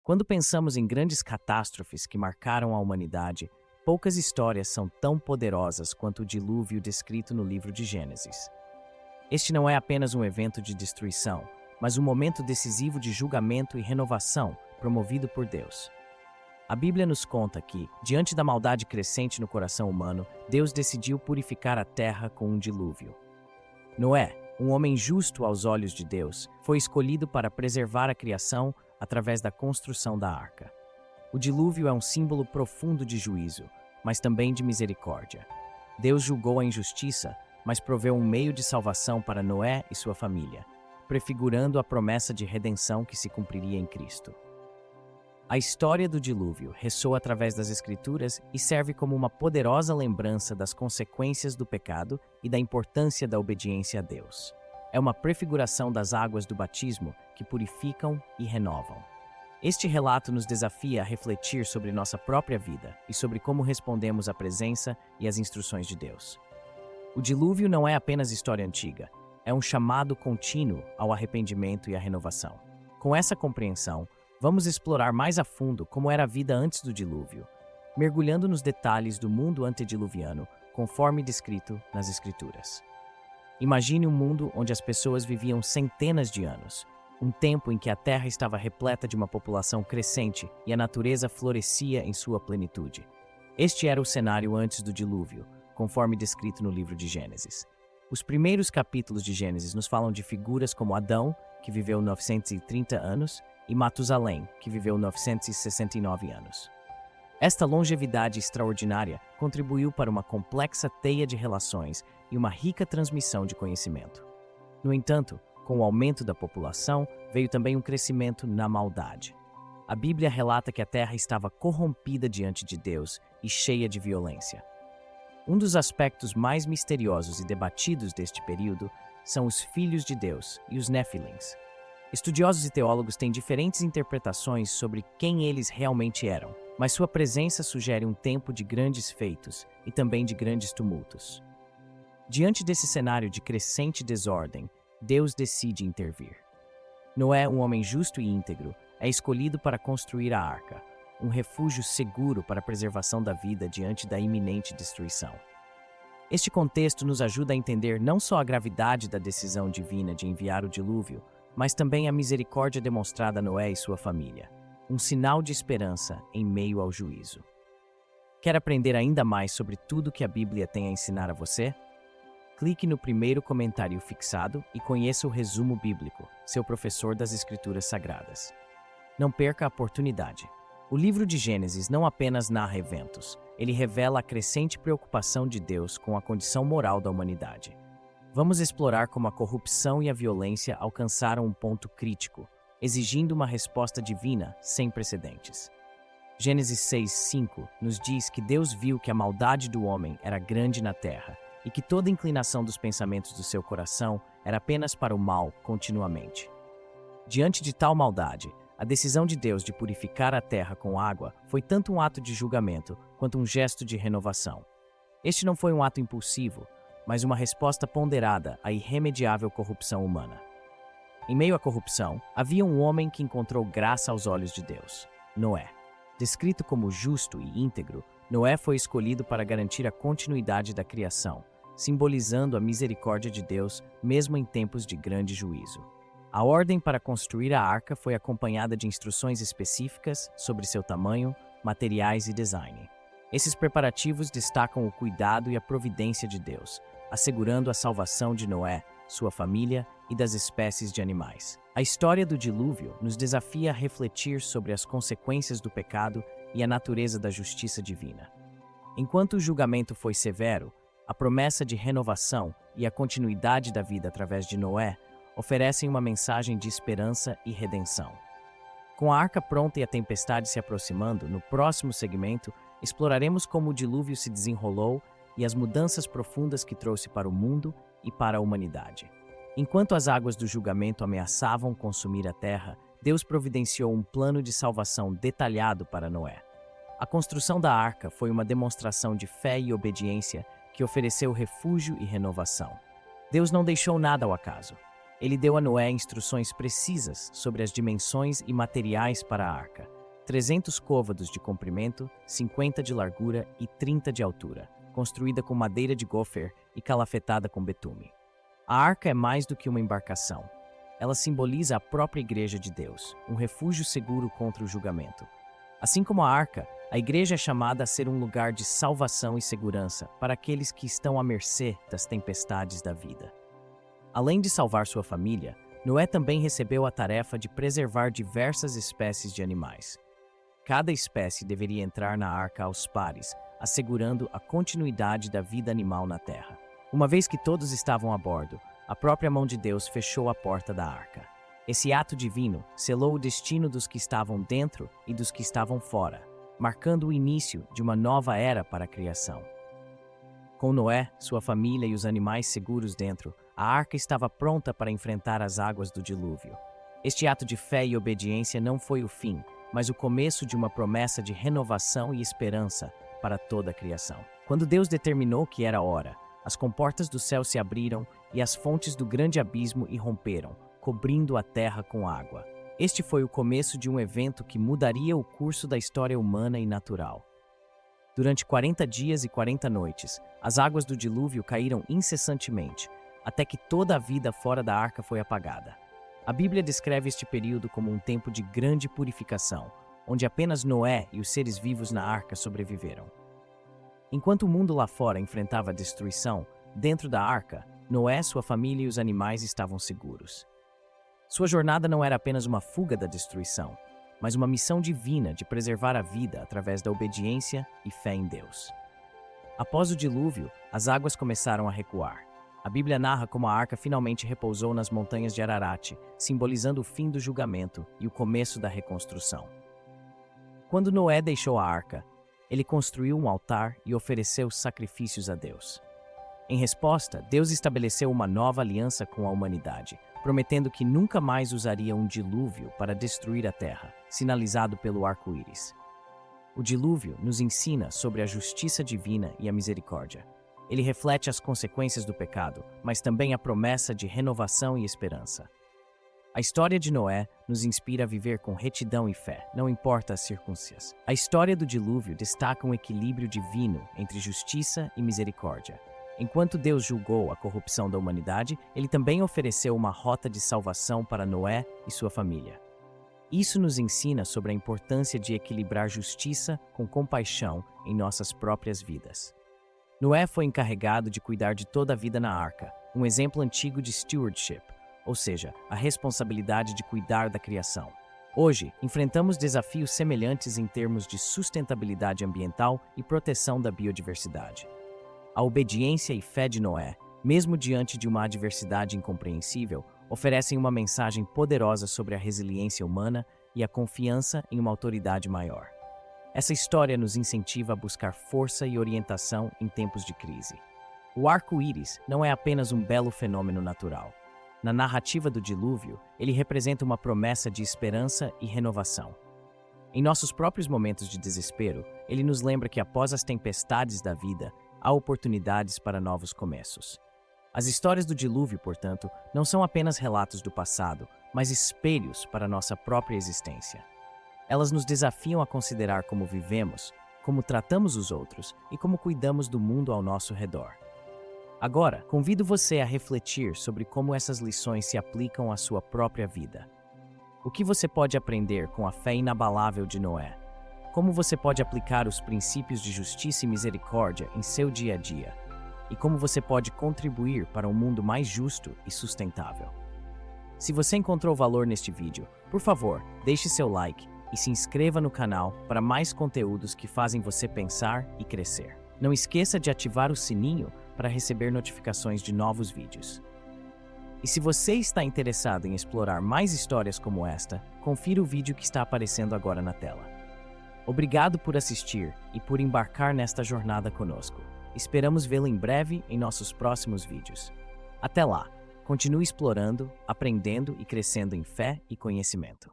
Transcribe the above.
Quando pensamos em grandes catástrofes que marcaram a humanidade, poucas histórias são tão poderosas quanto o dilúvio descrito no livro de Gênesis. Este não é apenas um evento de destruição, mas um momento decisivo de julgamento e renovação promovido por Deus. A Bíblia nos conta que, diante da maldade crescente no coração humano, Deus decidiu purificar a terra com um dilúvio. Noé, um homem justo aos olhos de Deus, foi escolhido para preservar a criação através da construção da arca. O dilúvio é um símbolo profundo de juízo, mas também de misericórdia. Deus julgou a injustiça, mas proveu um meio de salvação para Noé e sua família, prefigurando a promessa de redenção que se cumpriria em Cristo. A história do dilúvio ressoa através das Escrituras e serve como uma poderosa lembrança das consequências do pecado e da importância da obediência a Deus. É uma prefiguração das águas do batismo que purificam e renovam. Este relato nos desafia a refletir sobre nossa própria vida e sobre como respondemos à presença e às instruções de Deus. O dilúvio não é apenas história antiga, é um chamado contínuo ao arrependimento e à renovação. Com essa compreensão, vamos explorar mais a fundo como era a vida antes do dilúvio, mergulhando nos detalhes do mundo antediluviano, conforme descrito nas Escrituras. Imagine um mundo onde as pessoas viviam centenas de anos, um tempo em que a Terra estava repleta de uma população crescente e a natureza florescia em sua plenitude. Este era o cenário antes do dilúvio, conforme descrito no livro de Gênesis. Os primeiros capítulos de Gênesis nos falam de figuras como Adão, que viveu 930 anos, e Matusalém, que viveu 969 anos. Esta longevidade extraordinária contribuiu para uma complexa teia de relações e uma rica transmissão de conhecimento. No entanto, com o aumento da população, veio também um crescimento na maldade. A Bíblia relata que a terra estava corrompida diante de Deus e cheia de violência. Um dos aspectos mais misteriosos e debatidos deste período são os filhos de Deus e os Néfilins. Estudiosos e teólogos têm diferentes interpretações sobre quem eles realmente eram, mas sua presença sugere um tempo de grandes feitos e também de grandes tumultos. Diante desse cenário de crescente desordem, Deus decide intervir. Noé, um homem justo e íntegro, é escolhido para construir a arca, um refúgio seguro para a preservação da vida diante da iminente destruição. Este contexto nos ajuda a entender não só a gravidade da decisão divina de enviar o dilúvio, mas também a misericórdia demonstrada a Noé e sua família, um sinal de esperança em meio ao juízo. Quer aprender ainda mais sobre tudo que a Bíblia tem a ensinar a você? Clique no primeiro comentário fixado e conheça o resumo bíblico, seu professor das Escrituras Sagradas. Não perca a oportunidade. O livro de Gênesis não apenas narra eventos, ele revela a crescente preocupação de Deus com a condição moral da humanidade. Vamos explorar como a corrupção e a violência alcançaram um ponto crítico, exigindo uma resposta divina sem precedentes. Gênesis 6:5 nos diz que Deus viu que a maldade do homem era grande na terra e que toda inclinação dos pensamentos do seu coração era apenas para o mal continuamente. Diante de tal maldade, a decisão de Deus de purificar a terra com água foi tanto um ato de julgamento quanto um gesto de renovação. Este não foi um ato impulsivo, mas uma resposta ponderada à irremediável corrupção humana. Em meio à corrupção, havia um homem que encontrou graça aos olhos de Deus, Noé. Descrito como justo e íntegro, Noé foi escolhido para garantir a continuidade da criação, simbolizando a misericórdia de Deus mesmo em tempos de grande juízo. A ordem para construir a arca foi acompanhada de instruções específicas sobre seu tamanho, materiais e design. Esses preparativos destacam o cuidado e a providência de Deus, assegurando a salvação de Noé, sua família e das espécies de animais. A história do dilúvio nos desafia a refletir sobre as consequências do pecado e a natureza da justiça divina. Enquanto o julgamento foi severo, a promessa de renovação e a continuidade da vida através de Noé oferecem uma mensagem de esperança e redenção. Com a arca pronta e a tempestade se aproximando, no próximo segmento, exploraremos como o dilúvio se desenrolou e as mudanças profundas que trouxe para o mundo e para a humanidade. Enquanto as águas do julgamento ameaçavam consumir a terra, Deus providenciou um plano de salvação detalhado para Noé. A construção da arca foi uma demonstração de fé e obediência que ofereceu refúgio e renovação. Deus não deixou nada ao acaso. Ele deu a Noé instruções precisas sobre as dimensões e materiais para a arca: 300 côvados de comprimento, 50 de largura e 30 de altura, construída com madeira de gofer e calafetada com betume. A arca é mais do que uma embarcação. Ela simboliza a própria Igreja de Deus, um refúgio seguro contra o julgamento. Assim como a arca, a Igreja é chamada a ser um lugar de salvação e segurança para aqueles que estão à mercê das tempestades da vida. Além de salvar sua família, Noé também recebeu a tarefa de preservar diversas espécies de animais. Cada espécie deveria entrar na arca aos pares, assegurando a continuidade da vida animal na terra. Uma vez que todos estavam a bordo, a própria mão de Deus fechou a porta da arca. Esse ato divino selou o destino dos que estavam dentro e dos que estavam fora, marcando o início de uma nova era para a criação. Com Noé, sua família e os animais seguros dentro, a arca estava pronta para enfrentar as águas do dilúvio. Este ato de fé e obediência não foi o fim, mas o começo de uma promessa de renovação e esperança para toda a criação. Quando Deus determinou que era hora, as comportas do céu se abriram e as fontes do grande abismo irromperam, cobrindo a terra com água. Este foi o começo de um evento que mudaria o curso da história humana e natural. Durante 40 dias e 40 noites, as águas do dilúvio caíram incessantemente, até que toda a vida fora da arca foi apagada. A Bíblia descreve este período como um tempo de grande purificação, onde apenas Noé e os seres vivos na arca sobreviveram. Enquanto o mundo lá fora enfrentava destruição, dentro da arca, Noé, sua família e os animais estavam seguros. Sua jornada não era apenas uma fuga da destruição, mas uma missão divina de preservar a vida através da obediência e fé em Deus. Após o dilúvio, as águas começaram a recuar. A Bíblia narra como a arca finalmente repousou nas montanhas de Ararat, simbolizando o fim do julgamento e o começo da reconstrução. Quando Noé deixou a arca, ele construiu um altar e ofereceu sacrifícios a Deus. Em resposta, Deus estabeleceu uma nova aliança com a humanidade, prometendo que nunca mais usaria um dilúvio para destruir a terra, sinalizado pelo arco-íris. O dilúvio nos ensina sobre a justiça divina e a misericórdia. Ele reflete as consequências do pecado, mas também a promessa de renovação e esperança. A história de Noé nos inspira a viver com retidão e fé, não importa as circunstâncias. A história do dilúvio destaca um equilíbrio divino entre justiça e misericórdia. Enquanto Deus julgou a corrupção da humanidade, ele também ofereceu uma rota de salvação para Noé e sua família. Isso nos ensina sobre a importância de equilibrar justiça com compaixão em nossas próprias vidas. Noé foi encarregado de cuidar de toda a vida na arca, um exemplo antigo de stewardship, ou seja, a responsabilidade de cuidar da criação. Hoje, enfrentamos desafios semelhantes em termos de sustentabilidade ambiental e proteção da biodiversidade. A obediência e fé de Noé, mesmo diante de uma adversidade incompreensível, oferecem uma mensagem poderosa sobre a resiliência humana e a confiança em uma autoridade maior. Essa história nos incentiva a buscar força e orientação em tempos de crise. O arco-íris não é apenas um belo fenômeno natural. Na narrativa do dilúvio, ele representa uma promessa de esperança e renovação. Em nossos próprios momentos de desespero, ele nos lembra que após as tempestades da vida, há oportunidades para novos começos. As histórias do dilúvio, portanto, não são apenas relatos do passado, mas espelhos para nossa própria existência. Elas nos desafiam a considerar como vivemos, como tratamos os outros e como cuidamos do mundo ao nosso redor. Agora, convido você a refletir sobre como essas lições se aplicam à sua própria vida. O que você pode aprender com a fé inabalável de Noé? Como você pode aplicar os princípios de justiça e misericórdia em seu dia a dia? E como você pode contribuir para um mundo mais justo e sustentável? Se você encontrou valor neste vídeo, por favor, deixe seu like e se inscreva no canal para mais conteúdos que fazem você pensar e crescer. Não esqueça de ativar o sininho para receber notificações de novos vídeos. E se você está interessado em explorar mais histórias como esta, confira o vídeo que está aparecendo agora na tela. Obrigado por assistir e por embarcar nesta jornada conosco. Esperamos vê-lo em breve em nossos próximos vídeos. Até lá, continue explorando, aprendendo e crescendo em fé e conhecimento.